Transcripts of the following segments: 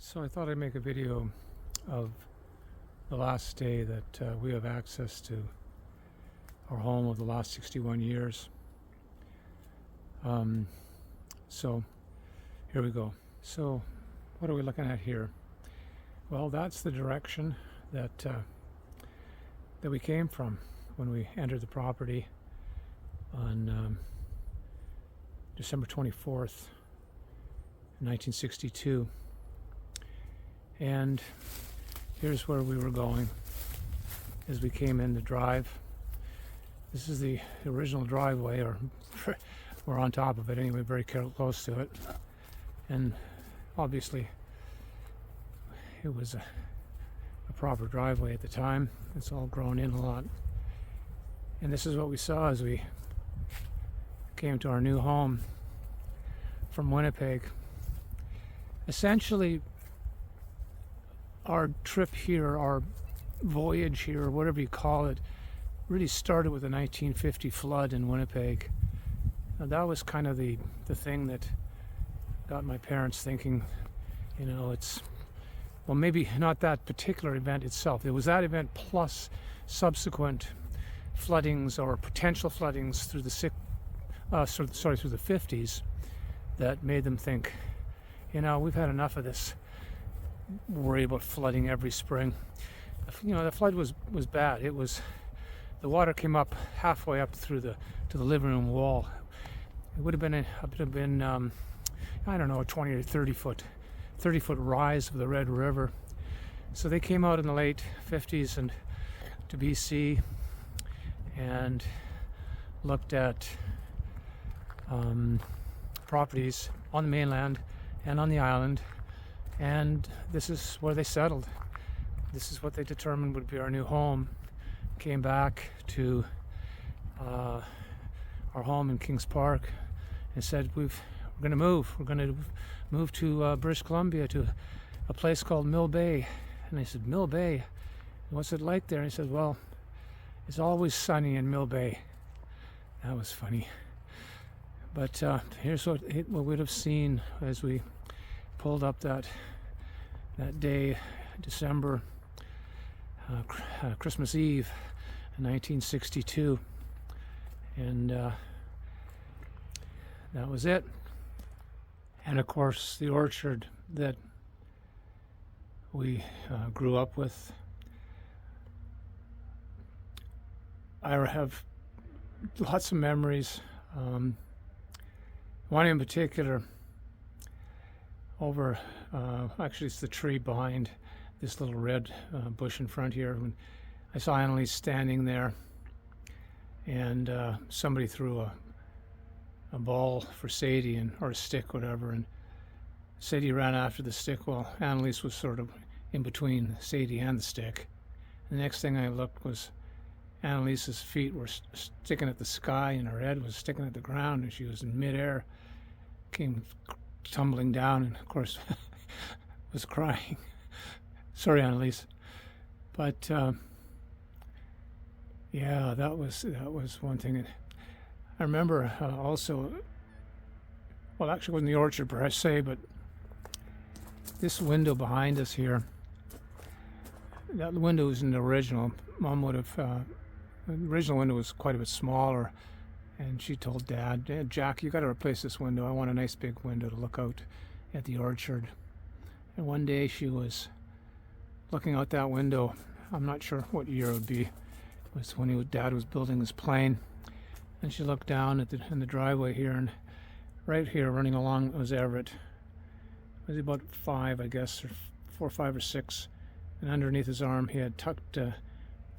So I thought I'd make a video of the last day that we have access to our home of the last 61 years. So here we go. So what are we looking at here? Well, that's the direction that we came from when we entered the property on December 24th, 1962. And here's where we were going as we came in the drive. This is the original driveway, or we're on top of it anyway, very close to it. And obviously it was a proper driveway at the time. It's all grown in a lot. And this is what we saw as we came to our new home from Winnipeg. Essentially, our trip here, our voyage here, or whatever you call it, really started with the 1950 flood in Winnipeg. Now, that was kind of the thing that got my parents thinking, you know, it's, well, maybe not that particular event itself. It was that event plus subsequent floodings or potential floodings through the through the 50s that made them think, you know, we've had enough of this worry about flooding every spring. You know, the flood was bad. It was, the water came up halfway up through to the living room wall. It would have been I don't know, a 20 or 30 foot rise of the Red River. So they came out in the late 50s and to BC and looked at properties on the mainland and on the island, and this is where they settled. This is what they determined would be our new home. Came back to our home in Kings Park and said, we're going to move. We're going to move to British Columbia, to a place called Mill Bay. And I said, Mill Bay? What's it like there? And he said, well, it's always sunny in Mill Bay. That was funny. But here's what we'd have seen as we pulled up that day, December, Christmas Eve, 1962, and that was it. And of course, the orchard that we grew up with. I have lots of memories. One in particular, over, actually it's the tree behind this little red bush in front here. When I saw Annalise standing there, and somebody threw a ball for Sadie, or a stick, whatever, and Sadie ran after the stick. Well, Annalise was sort of in between Sadie and the stick. The next thing I looked was Annalise's feet were sticking at the sky, and her head was sticking at the ground, and she was in midair, came tumbling down, and of course was crying. Sorry, Annalise. But yeah, that was one thing. I remember also, well, actually it wasn't the orchard per se, but this window behind us here, that window isn't the original. Mom would have, the original window was quite a bit smaller, and she told Dad, Jack, you got to replace this window. I want a nice big window to look out at the orchard. And one day she was looking out that window. I'm not sure what year it would be. It was when Dad was building his plane. And she looked down in the driveway here, and right here running along was Everett. He was about 5, I guess, or 4, 5, or 6. And underneath his arm, he had tucked the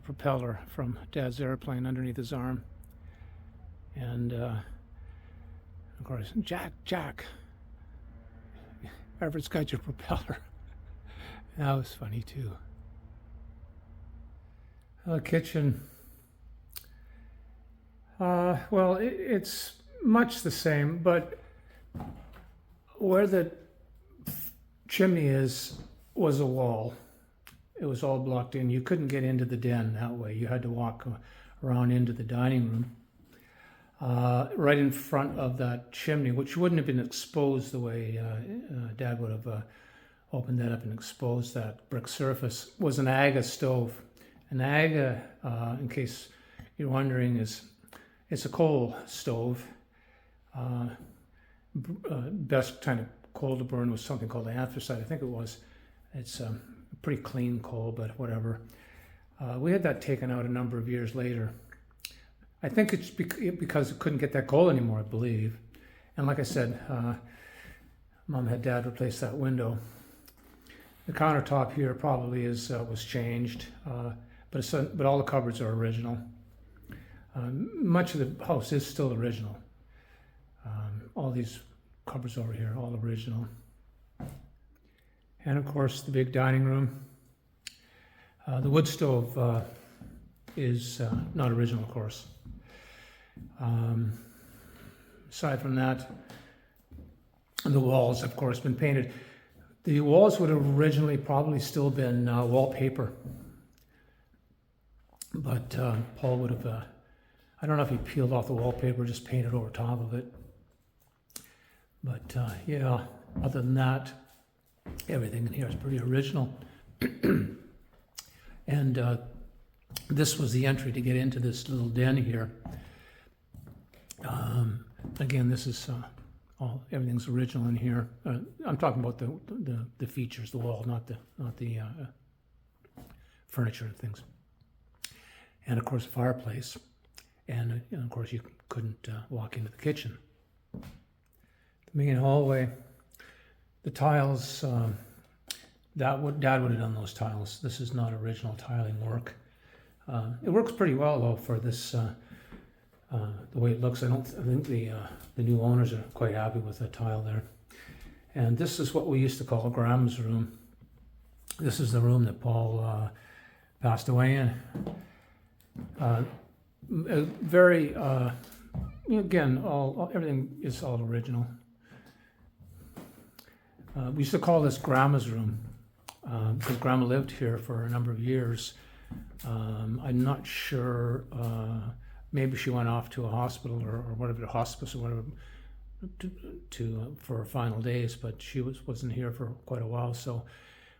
propeller from Dad's airplane underneath his arm. And of course, Jack, Everett's got your propeller. That was funny too. The kitchen. Well, it's much the same, but where the chimney was a wall. It was all blocked in. You couldn't get into the den that way. You had to walk around into the dining room. Right in front of that chimney, which wouldn't have been exposed the way Dad would have opened that up and exposed that brick surface, was an AGA stove. An AGA, in case you're wondering, it's a coal stove. Best kind of coal to burn was something called anthracite, I think it was. It's a pretty clean coal, but whatever. We had that taken out a number of years later. I think it's because it couldn't get that coal anymore, I believe. And like I said, Mom had Dad replace that window. The countertop here probably was changed, but all the cupboards are original. Much of the house is still original. All these cupboards over here, all original. And of course, the big dining room. The wood stove is not original, of course. Aside from that, the walls, of course, been painted. The walls would have originally probably still been wallpaper, but Paul would have, I don't know if he peeled off the wallpaper, just painted over top of it. But yeah, other than that, everything in here is pretty original. And this was the entry to get into this little den here. Again, this is everything's original in here. I'm talking about the features, the wall, not the furniture and things. And of course, a fireplace. And of course, you couldn't walk into the kitchen. The main hallway, the tiles. Dad would have done those tiles. This is not original tiling work. It works pretty well though for this. The way it looks, I think the new owners are quite happy with the tile there. And this is what we used to call Graham's room. This is the room that Paul passed away in. Very, again, everything is all original. We used to call this Grandma's room because Grandma lived here for a number of years. I'm not sure. Maybe she went off to a hospital or whatever, a hospice or whatever, for her final days. But she wasn't here for quite a while. So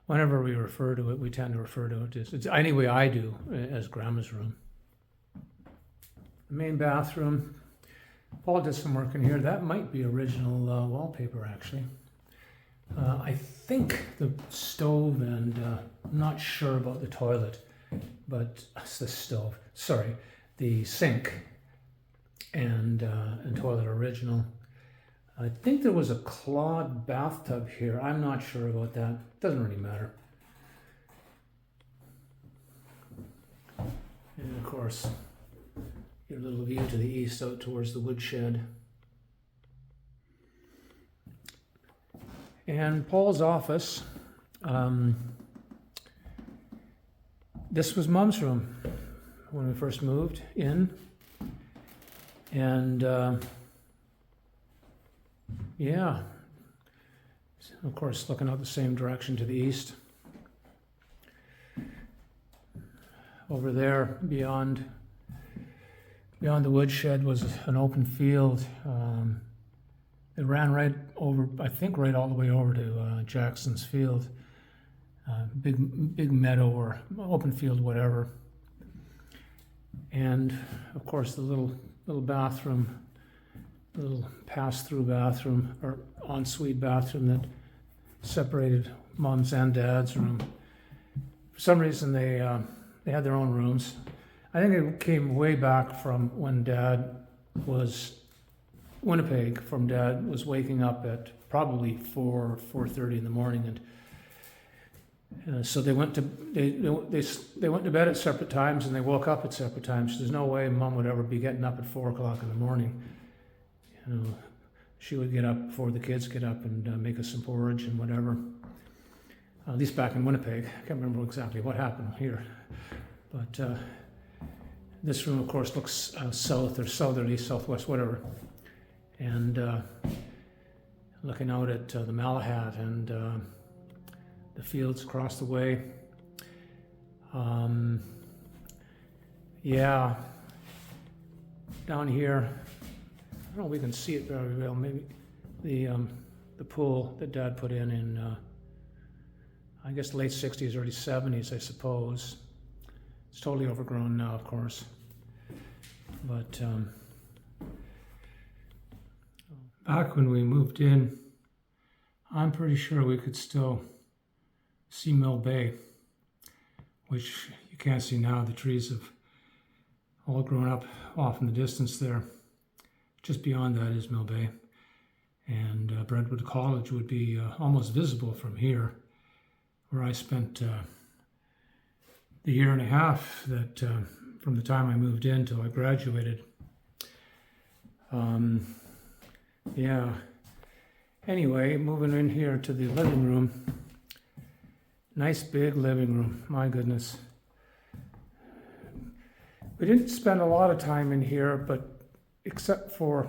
whenever we refer to it, we tend to refer to it as, anyway, I do, as Grandma's room. The main bathroom. Paul did some work in here. That might be original wallpaper, actually. I think the stove and I'm not sure about the toilet, but it's the stove. Sorry. The sink and toilet original. I think there was a clawed bathtub here. I'm not sure about that. Doesn't really matter. And of course, your little view to the east out towards the woodshed. And Paul's office. This was Mom's room when we first moved in, and yeah, of course looking out the same direction to the east. Over there beyond the woodshed was an open field. It ran right over, I think right all the way over to Jackson's field. Big meadow or open field, whatever. And of course the little bathroom, little pass-through bathroom or ensuite bathroom that separated Mom's and Dad's room. For some reason they had their own rooms. I think it came way back from when Dad was Winnipeg. From Dad was waking up at probably 4:30 in the morning, and so they went to bed at separate times and they woke up at separate times. There's no way Mom would ever be getting up at 4 o'clock in the morning. She would get up before the kids get up and make us some porridge and whatever. At least back in Winnipeg. I can't remember exactly what happened here, but this room, of course, looks south or southerly, southwest, whatever, and looking out at the Malahat and the fields across the way. Yeah, down here, I don't know if we can see it very well. Maybe the pool that Dad put in I guess late 60s, early 70s, I suppose. It's totally overgrown now, of course. But back when we moved in, I'm pretty sure we could still see Mill Bay, which you can't see now. The trees have all grown up off in the distance there. Just beyond that is Mill Bay. And Brentwood College would be almost visible from here, where I spent the year and a half that from the time I moved in till I graduated. Yeah. Anyway, moving in here to the living room. Nice big living room, my goodness. We didn't spend a lot of time in here, but except for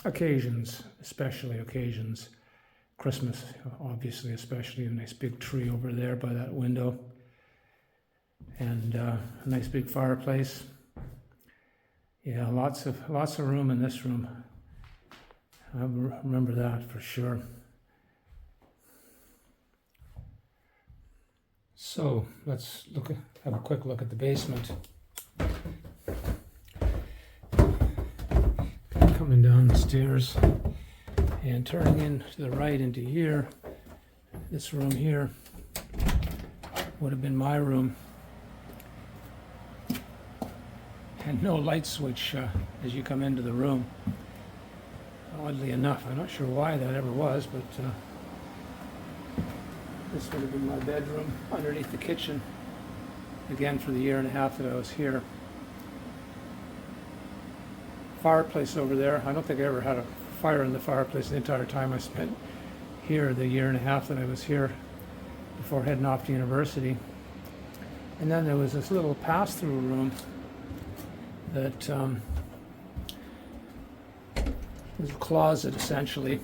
occasions, especially occasions. Christmas, obviously, especially a nice big tree over there by that window. And a nice big fireplace. Yeah, lots of room in this room. I remember that for sure. So let's have a quick look at the basement. Coming down the stairs and turning in to the right into here. This room here would have been my room. And no light switch as you come into the room. Oddly enough, I'm not sure why that ever was, but this would have been my bedroom underneath the kitchen. Again, for the year and a half that I was here. Fireplace over there. I don't think I ever had a fire in the fireplace the entire time I spent here, the year and a half that I was here before heading off to university. And then there was this little pass-through room that was a closet essentially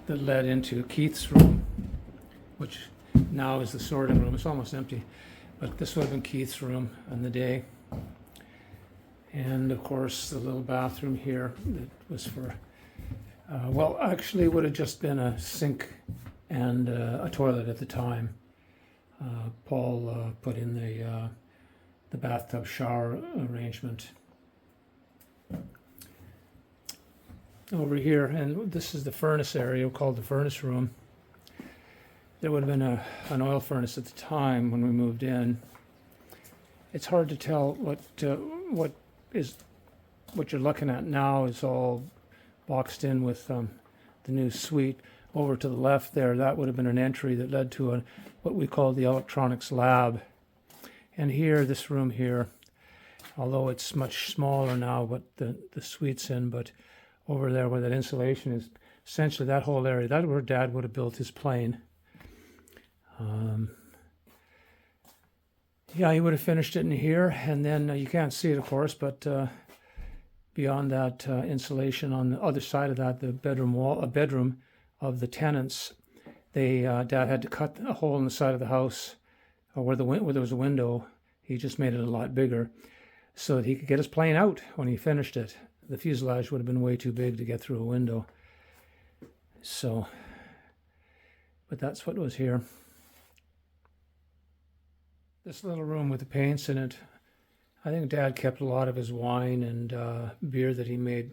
that led into Keith's room, which now is the sorting room. It's almost empty, but this would have been Keith's room in the day. And of course the little bathroom here that was for, well, actually it would have just been a sink and a toilet at the time. Paul put in the bathtub shower arrangement. Over here, and this is the furnace area called the furnace room. There would have been an oil furnace at the time when we moved in. It's hard to tell what you're looking at now is all boxed in with the new suite. Over to the left there, that would have been an entry that led to what we call the electronics lab. And here, this room here, although it's much smaller now, what the suite's in, but over there where that insulation is, essentially that whole area, that's where Dad would have built his plane. Yeah, he would have finished it in here, and then you can't see it, of course, but beyond that insulation on the other side of that, the bedroom wall, a bedroom of the tenants, Dad had to cut a hole in the side of the house where there was a window. He just made it a lot bigger so that he could get his plane out when he finished it. The fuselage would have been way too big to get through a window. So, but that's what was here. This little room with the paints in it, I think Dad kept a lot of his wine and beer that he made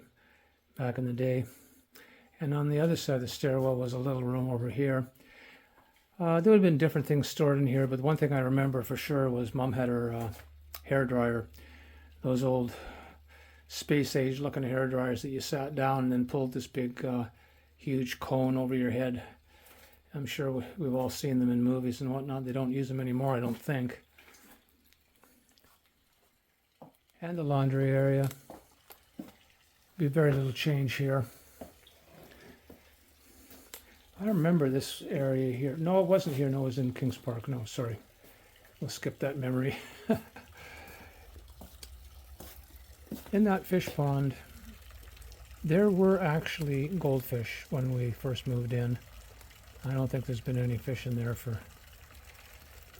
back in the day. And on the other side of the stairwell was a little room over here. There would have been different things stored in here, but one thing I remember for sure was Mom had her hair dryer. Those old space age looking hair dryers that you sat down and then pulled this big huge cone over your head. I'm sure we've all seen them in movies and whatnot. They don't use them anymore, I don't think. And the laundry area. Be very little change here. I remember this area here. No, it wasn't here. No, it was in Kings Park. No, sorry. We'll skip that memory. In that fish pond, there were actually goldfish when we first moved in. I don't think there's been any fish in there for,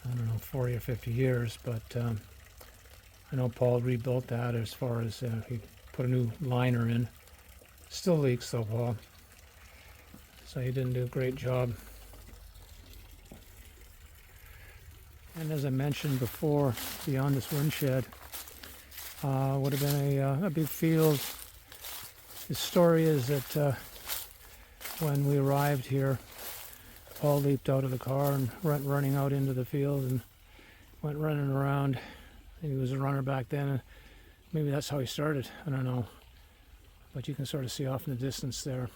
I don't know, 40 or 50 years, but I know Paul rebuilt that as far as he put a new liner in. Still leaks though, Paul. So he didn't do a great job. And as I mentioned before, beyond this woodshed would have been a big field. The story is that when we arrived here, Paul leaped out of the car and went running out into the field and went running around. He was a runner back then, and maybe that's how he started. I don't know. But you can sort of see off in the distance there.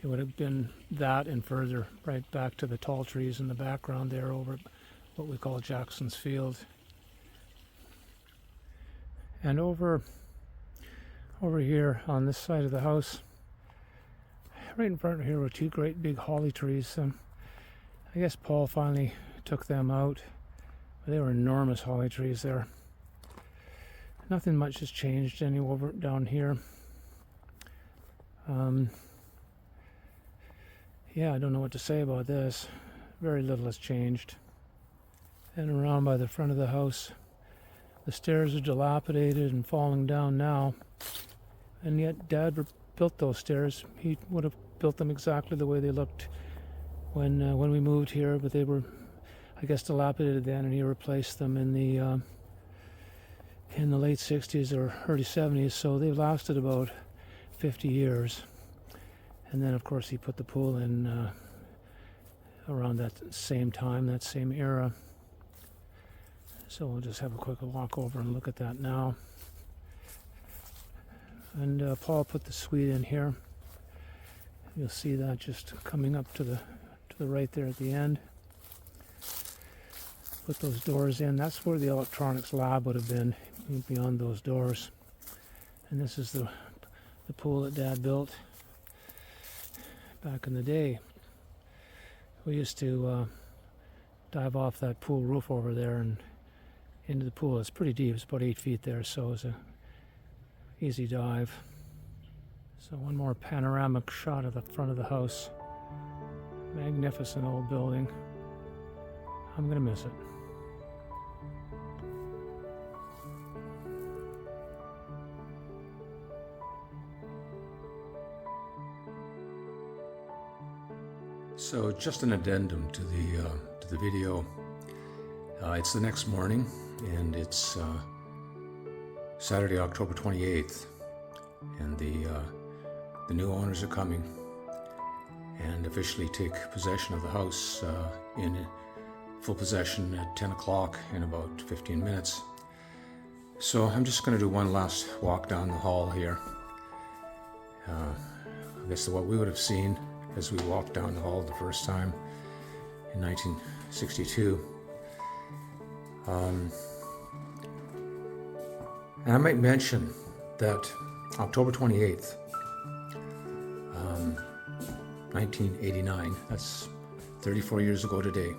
It would have been that and further, right back to the tall trees in the background there over what we call Jackson's Field. And over here on this side of the house, right in front of here were two great big holly trees. I guess Paul finally took them out. They were enormous holly trees there. Nothing much has changed any over down here. Yeah, I don't know what to say about this. Very little has changed. And around by the front of the house, the stairs are dilapidated and falling down now. And yet Dad built those stairs. He would have built them exactly the way they looked when we moved here, but they were, I guess, dilapidated then, and he replaced them in the late 60s or early 70s, so they've lasted about 50 years. And then, of course, he put the pool in around that same time, that same era. So we'll just have a quick walk over and look at that now. And Paul put the suite in here. You'll see that just coming up to the right there at the end. Put those doors in. That's where the electronics lab would have been, beyond those doors. And this is the pool that Dad built back in the day. We used to dive off that pool roof over there and into the pool. It's pretty deep. It's about 8 feet there, so it's a easy dive. So one more panoramic shot of the front of the house. Magnificent old building. I'm gonna miss it. So just an addendum to the video. It's the next morning, and it's Saturday, October 28th, and the new owners are coming and officially take possession of the house in full possession at 10 o'clock in about 15 minutes. So I'm just going to do one last walk down the hall here. I guess what we would have seen as we walked down the hall the first time in 1962. And I might mention that October 28th, 1989, that's 34 years ago today,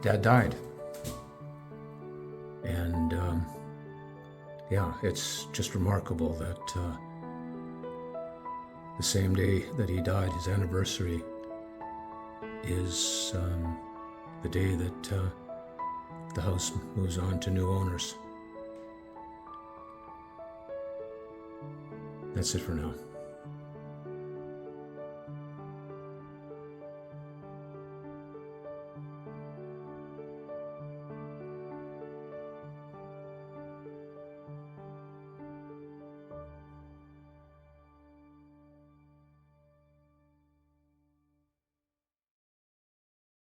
Dad died. And yeah, it's just remarkable that the same day that he died, his anniversary, is the day that the house moves on to new owners. That's it for now.